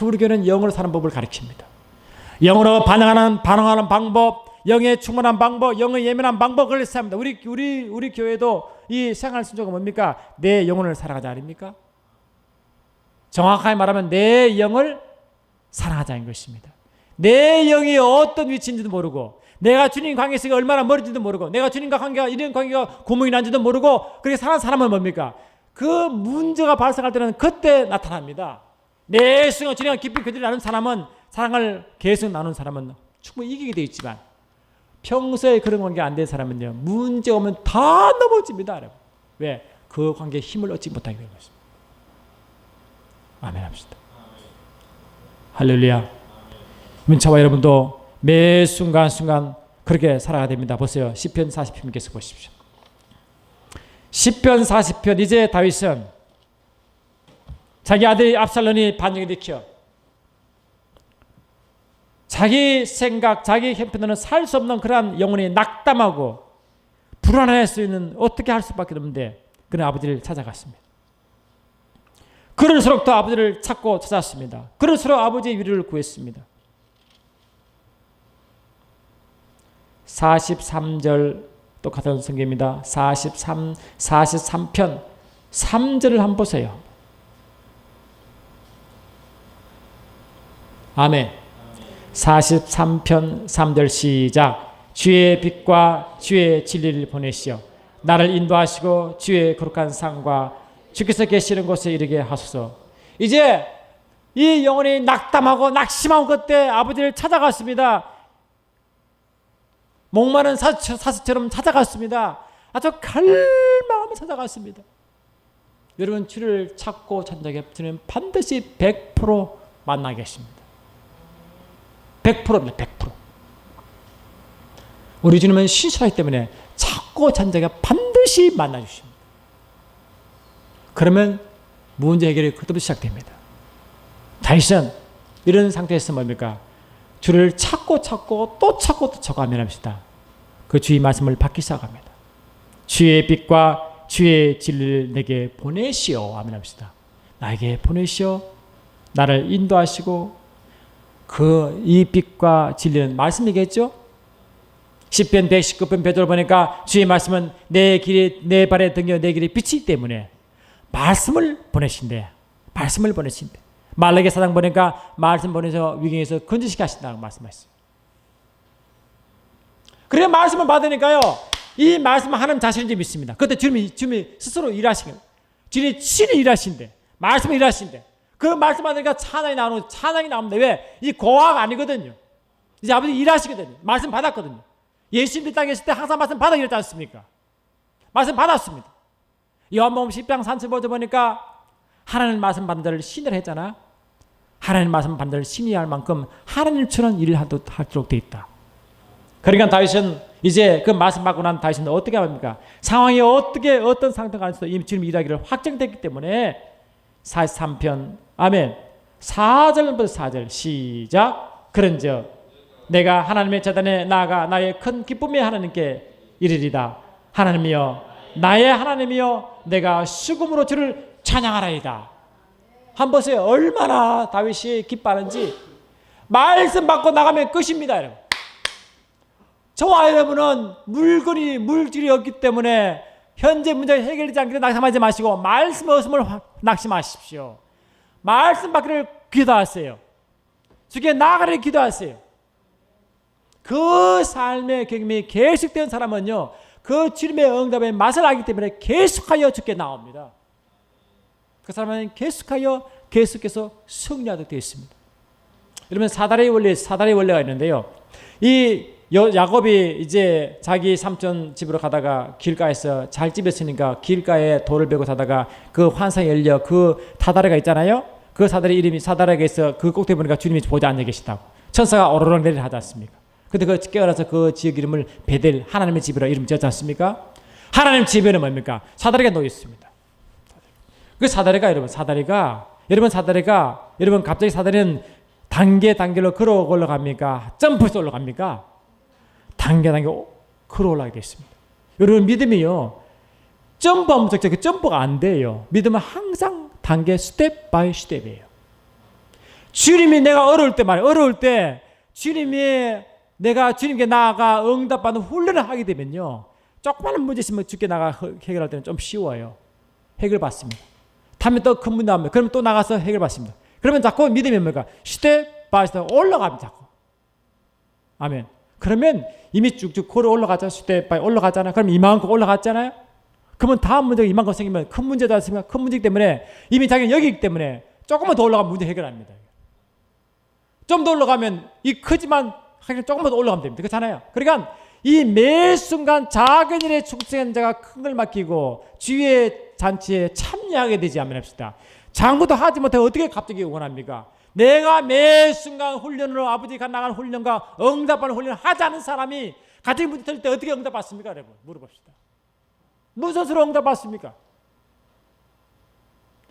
우리 교회는 영으로 사는 법을 가르칩니다. 영으로 반응하는 방법, 영의 충만한 방법, 영의 예민한 방법을 가르칩니다. 우리 교회도 이 생활 순서가 뭡니까? 내 영혼을 살아가자 아닙니까? 정확하게 말하면 내 영을 사랑하자는 것입니다. 내 영이 어떤 위치인지도 모르고, 내가 주님 관계에서 얼마나 멀은지도 모르고, 내가 주님과 관계가 이런 관계가 구멍이 난지도 모르고 그렇게 사는 사람은 뭡니까? 그 문제가 발생할 때는 그때 나타납니다. 내 순간 주님과 깊이 교제를 나눈 사람은, 사랑을 계속 나눈 사람은 충분히 이기게 되어 있지만, 평소에 그런 관계 안 된 사람은요, 문제 오면 다 넘어집니다. 여러분. 왜? 그 관계에 힘을 얻지 못하게 되는 것입니다. 아멘 합시다. 할렐루야. 저와 여러분도 매 순간순간 그렇게 살아야 됩니다. 보세요. 시편 40편 계속 보십시오. 시편 40편. 이제 다윗은 자기 아들 압살롬이 반역을 일으켜 자기 생각, 자기 형편으로는 살 수 없는 그러한 영혼이 낙담하고 불안할 수 있는, 어떻게 할 수밖에 없는데 그는 아버지를 찾아갔습니다. 그럴수록 더 아버지를 찾고 찾았습니다. 그럴수록 아버지의 위로를 구했습니다. 43절 똑같은 성경입니다. 43편 3절을 한번 보세요. 아멘. 43편 3절 시작. 주의 빛과 주의 진리를 보내시어 나를 인도하시고 주의 거룩한 상과 주께서 계시는 곳에 이르게 하소서. 이제 이 영혼이 낙담하고 낙심하고 그때 아버지를 찾아갔습니다. 목마른 사슴처럼 찾아갔습니다. 아주 갈망하며 찾아갔습니다. 여러분, 주를 찾고 찾는 자는 반드시 100% 만나 계십니다. 100%입니다. 100%. 우리 주님은 신실하기 때문에 찾고 찾는 자가 반드시 만나 주십니다. 그러면 문제 해결이 그때부터 시작됩니다. 다윗은 이런 상태에서 뭡니까? 주를 찾고 또 찾고 하면 합시다. 그 주의 말씀을 받기 시작합니다. 주의 빛과 주의 진리를 내게 보내시오 하면 합시다. 나에게 보내시오. 나를 인도하시고, 이 빛과 진리는 말씀이겠죠? 시편 119편 표절 보니까 주의 말씀은 내 길이, 내 발의 등이요 내 길이 빛이기 때문에 말씀을 보내신대. 말라기 사장 보니까 말씀 보내서 위경에서 건지시게 하신다고 말씀하셨어요. 그래 말씀을 받으니까요, 이 말씀은 하나님 자신인지 믿습니다. 그때 주님이 스스로 일하시는, 주님이 친히 일하신대. 말씀을 일하신대. 그 말씀 받으니까 찬양이 나옵니다. 왜? 이 고아가 아니거든요. 이제 아버지 일하시거든요. 말씀 받았거든요. 예수님 땅에 있을 때 항상 말씀 받아 이랬지 않습니까? 말씀 받았습니다. 요한복음 10장 35절 보니까 하나님 말씀 받는 자를 신뢰를 했잖아. 하나님 말씀 받는 자를 신뢰할 만큼 하나님처럼 일을 하도록 되어 있다. 그러니까 다윗은 이제 그 말씀 받고 난 다윗은 어떻게 합니까? 상황이 어떤 상태가 아니어도 이미 주님 일하기를 확정됐기 때문에 43편 아멘 4절부터 4절 시작. 그런즉 내가 하나님의 제단에 나아가 나의 큰 기쁨의 하나님께 이르리다. 하나님이여, 나의 하나님이여, 내가 수금으로 주를 찬양하라이다. 한번 보세요. 얼마나 다윗이 기뻐하는지. 말씀 받고 나가면 끝입니다, 여러분. 저와 여러분은 물질이 없기 때문에 현재 문제가 해결되지 않기 때문에 낙심하지 마시고 말씀 없음을 낙심하십시오. 말씀 받기를 기도하세요. 주께 나아가기를 기도하세요. 그 삶의 경험이 계속된 사람은요, 그 주님의 응답의 맛을 알기 때문에 계속하여 주께 나옵니다. 그 사람은 계속해서 승리하도록 되어 있습니다. 여러분, 사다리 원리가 있는데요. 이 야곱이 이제 자기 삼촌 집으로 가다가 길가에서 잘 집었으니까 길가에 돌을 베고 자다가 그 환상이 열려 그 사다리가 있잖아요. 그 사다리 이름이 사다리가 있어 그 꼭대기 보니까 주님이 보좌 앉아 계시다고. 천사가 오르락 내리락 하지 않습니까? 근데 그 깨어나서 그 지역 이름을 베델 하나님의 집이라 이름 지었지 않습니까? 하나님 집에는 뭡니까? 사다리가 놓여 있습니다. 그 사다리가 여러분 갑자기 사다리는 단계로 걸어 올라갑니까? 점프해서 올라갑니까? 단계 걸어 올라가게 됐습니다. 여러분, 믿음이요, 점프하면 그 점프가 안 돼요. 믿음은 항상 단계 스텝 바이 스텝이에요. 주님이 내가 어려울 때 주님이 내가 주님께 나아가 응답받는 훈련을 하게 되면요, 조그마한 문제 있으면 주께 나가 해결할 때는 좀 쉬워요. 해결받습니다. 다음에 또 큰 문제 나오면 그러면 또 나가서 해결받습니다. 그러면 자꾸 믿음이 뭡니까? 스텝 바이 스텝 올라갑니다. 자꾸. 아멘. 그러면 이미 쭉쭉 걸어 올라가잖아요. 스텝 바이 올라가잖아요. 그럼 이만큼 올라갔잖아요. 그러면 다음 문제가 이만큼 생기면 큰 문제도 않습니까? 큰 문제이기 때문에 이미 자기는 여기이기 때문에 조금만 더 올라가면 문제 해결합니다. 좀 더 올라가면 이 크지만 조금만 더 올라가면 됩니다. 그렇잖아요. 그러니까 이 매 순간 작은 일에 충성한 자가 큰 걸 맡기고 주의 잔치에 참여하게 되지 않습니다. 장구도 하지 못해 어떻게 갑자기 원합니까? 내가 매 순간 훈련으로 아버지가 나간 훈련과 응답하는 훈련을 하지 않은 사람이 같은 문제 틀 때 어떻게 응답받습니까? 여러분, 물어봅시다. 무슨 수로 응답받습니까?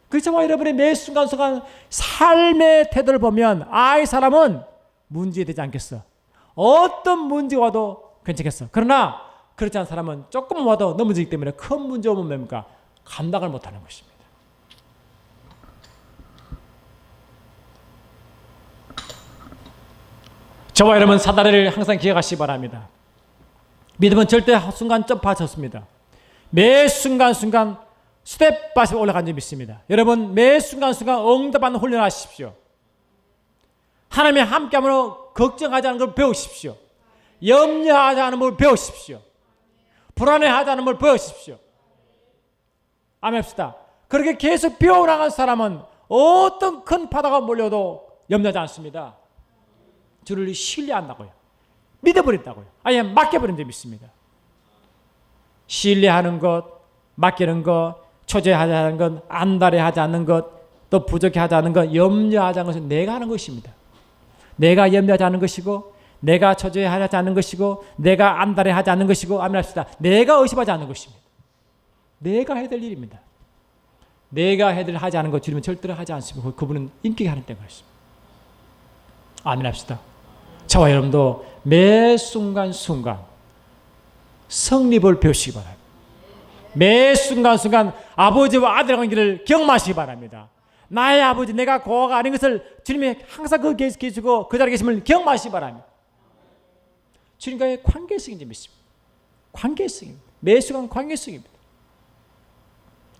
그렇지만 여러분의 매 순간순간 삶의 태도를 보면 이 사람은 문제되지 않겠어. 어떤 문제가 와도 괜찮겠어. 그러나 그렇지 않은 사람은 조금만 와도 넘어지기 때문에 큰 문제 오면 뭡니까? 감당을 못하는 것입니다. 저와 여러분, 사다리를 항상 기억하시기 바랍니다. 믿음은 절대 순간 점프하셨습니다. 매 순간순간 스텝 바이 스텝 올라간 점이 있습니다. 여러분, 매 순간순간 응답하는 훈련하십시오. 하나님이 함께함으로 걱정하지 않는 걸 배우십시오. 염려하지 않는 걸 배우십시오. 불안해하지 않는 걸 배우십시오. 아멘합시다. 그렇게 계속 배워나간 사람은 어떤 큰 바다가 몰려도 염려하지 않습니다. 주를 신뢰한다고요. 믿어버린다고요. 아예 맡겨버린 점이 있습니다. 신뢰하는 것, 맡기는 것, 초조해하지 않는 것, 안달해하지 않는 것, 또 부족해하지 않는 것, 염려하지 않는 것은 내가 하는 것입니다. 내가 염려하지 않는 것이고, 내가 초조해하지 않는 것이고, 내가 안달해하지 않는 것이고, 아멘합시다. 내가 의심하지 않는 것입니다. 내가 해야 될 일입니다. 내가 해야 될 하지 않은 것 주님은 절대로 하지 않습니다. 그분은 인격이 하는 때가 있습니다. 아멘합시다. 저와 여러분도 매 순간순간 성립을 배우시기 바랍니다. 매 순간순간 아버지와 아들의 관계를 경험하시기 바랍니다. 나의 아버지, 내가 고아가 아닌 것을 주님이 항상 그 계시고 그 자리에 계심을 경험하시기 바랍니다. 주님과의 관계성이 좀 있습니다. 관계성입니다. 매 순간 관계성입니다.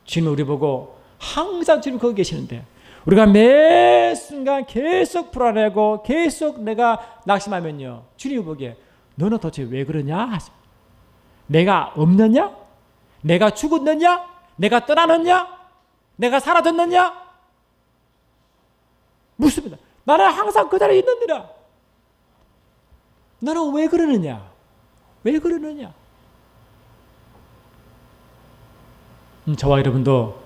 주님 우리 보고 항상 주님 거기 계시는데 우리가 매 순간 계속 불안해하고 계속 내가 낙심하면요, 주님이 보기에 너는 도대체 왜 그러냐? 내가 없느냐? 내가 죽었느냐? 내가 떠나느냐? 내가 사라졌느냐? 묻습니다. 나는 항상 그 자리에 있느니라. 너는 왜 그러느냐? 왜 그러느냐? 저와 여러분도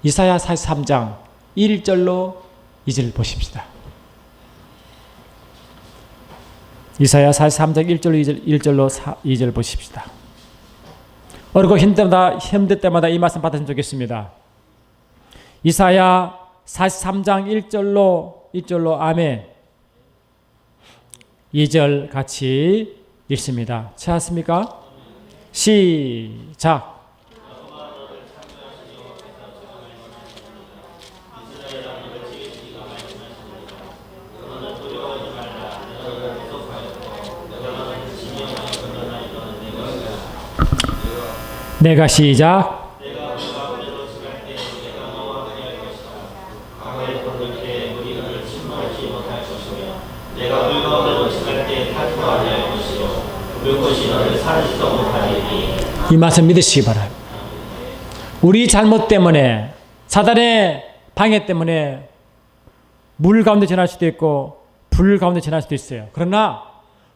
이사야 43장 1절로 2절 보십시다. 이사야 43장 1절로 2절 보십시다. 어렵고 힘들 때마다 이 말씀 받았으면 좋겠습니다. 이사야 43장 1절로 아멘. 2절 같이 읽습니다. 찾았습니까? 시작. 내가 시작. 내가 물 가운데 도착할 때 타지도 아니할 것이요 물것이 너를 사라지도 못하리니. 이 말씀 믿으시기 바랍니다. 우리 잘못 때문에, 사단의 방해 때문에 물 가운데 지날 수도 있고 불 가운데 지날 수도 있어요. 그러나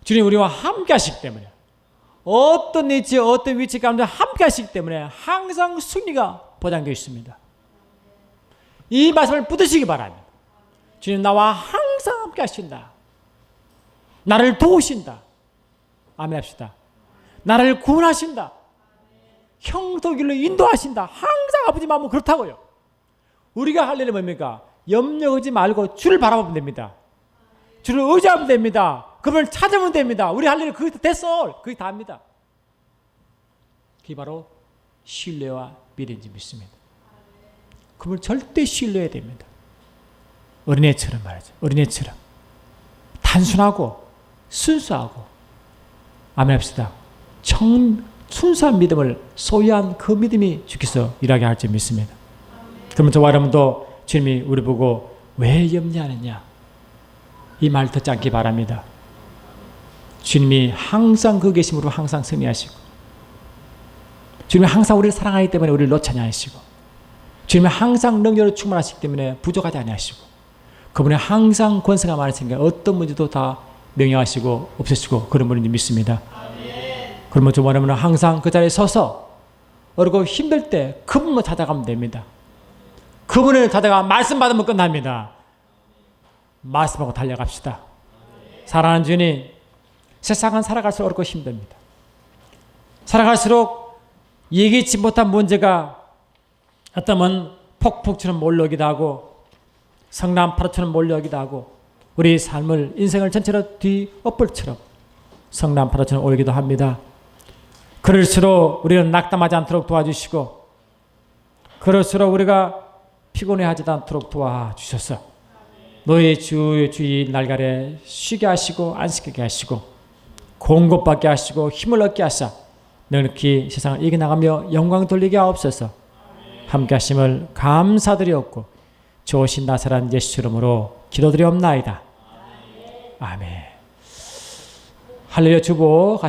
주님 우리와 함께 하시기 때문에, 어떤 위치 어떤 위치 가운데 함께 하시기 때문에 항상 승리가 보장되어 있습니다. 이 말씀을 붙드시기 바랍니다. 주님 나와 항상 함께 하신다. 나를 도우신다. 아멘 합시다. 나를 구원하신다. 형도 길로 인도하신다. 항상 아버지 마음은 그렇다고요. 우리가 할 일은 뭡니까? 염려하지 말고 주를 바라보면 됩니다. 주를 의지하면 됩니다. 그분을 찾으면 됩니다. 우리 할 일은 그게 됐어. 그게 다 합니다. 그게 바로 신뢰와 믿음인지 믿습니다. 그분을 절대 신뢰해야 됩니다. 어린애처럼 말이죠. 어린애처럼 단순하고 순수하고, 아멘 합시다. 순수한 믿음을 소유한 그 믿음이 주께서 일하게 할 줄 믿습니다. 그러면 저와 여러분도 주님이 우리 보고 왜 염려하느냐 이 말 듣지 않기 바랍니다. 주님이 항상 그 계심으로 항상 승리하시고, 주님이 항상 우리를 사랑하기 때문에 우리를 놓지 아니하시고, 주님이 항상 능력으로 충만하시기 때문에 부족하지 아니하시고, 그분이 항상 권세가 많으시니까 어떤 문제도 다 명령하시고 없애시고 그런 분인지 믿습니다. 그러면 좀 여러분은 항상 그 자리에 서서 어렵고 힘들 때 그분만 찾아가면 됩니다. 그분을 찾아가 말씀 받으면 끝납니다. 말씀하고 달려갑시다. 사랑하는 주님, 세상은 살아갈수록 어렵고 힘듭니다. 살아갈수록 예기치 못한 문제가 어쩌면 폭풍처럼 몰려오기도 하고 성난파도처럼 몰려오기도 하고 우리 삶을, 인생을 전체로 뒤엎을처럼 성난파도처럼 오기도 합니다. 그럴수록 우리는 낙담하지 않도록 도와주시고, 그럴수록 우리가 피곤해하지도 않도록 도와주셔서 너의 주의 날가래 쉬게 하시고 안식하게 하시고 공급받게 하시고 힘을 얻게 하사 넉넉히 세상을 이겨나가며 영광 돌리게 하옵소서. 함께 하심을 감사드리옵고 좋으신 나사란 예수 이름으로 기도드리옵나이다. 아멘. 할렐루야. 주보